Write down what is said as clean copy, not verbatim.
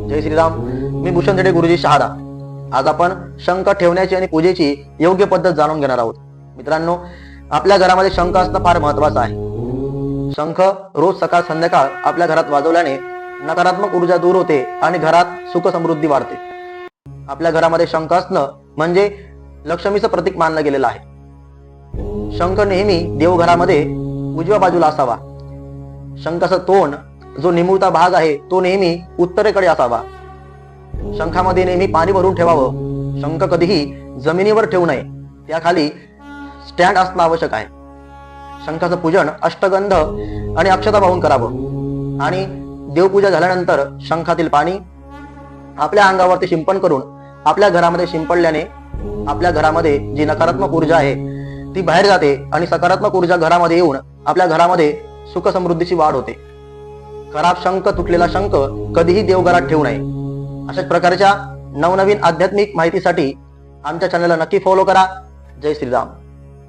जय श्रीराम. मी भूषण झेडे गुरुजी शहादा. आज आपण शंख ठेवण्याची आणि पूजेची योग्य पद्धत जाणून घेणार आहोत. मित्रांनो, आपल्या घरामध्ये शंख असणं फार महत्वाचं आहे. शंख रोज सकाळ संध्याकाळ आपल्या घरात वाजवल्याने नकारात्मक ऊर्जा दूर होते आणि घरात सुख समृद्धी वाढते. आपल्या घरामध्ये शंख असणं म्हणजे लक्ष्मीचं प्रतीक मानलं गेलेलं आहे. शंख नेहमी देवघरामध्ये उजव्या बाजूला असावा. शंखाचं तोंड जो निमुळता भाग आहे तो नेहमी उत्तरेकडे असावा. शंखामध्ये नेहमी पाणी भरून ठेवावं. शंख कधीही जमिनीवर ठेवू नये, त्याखाली स्टँड असणं आवश्यक आहे. शंखाचं पूजन अष्टगंध आणि अक्षता वाहून करावं आणि देवपूजा झाल्यानंतर शंखातील पाणी आपल्या अंगावरती शिंपण करून आपल्या घरामध्ये शिंपडल्याने आपल्या घरामध्ये जी नकारात्मक ऊर्जा आहे ती बाहेर जाते आणि सकारात्मक ऊर्जा घरामध्ये येऊन आपल्या घरामध्ये सुख समृद्धीची वाढ होते. खराब शंख, तुटलेला शंख कधीही देवघरात ठेवू नये. अशाच प्रकारच्या नवनवीन आध्यात्मिक माहितीसाठी आमच्या चॅनलला नक्की फॉलो करा. जय श्रीराम.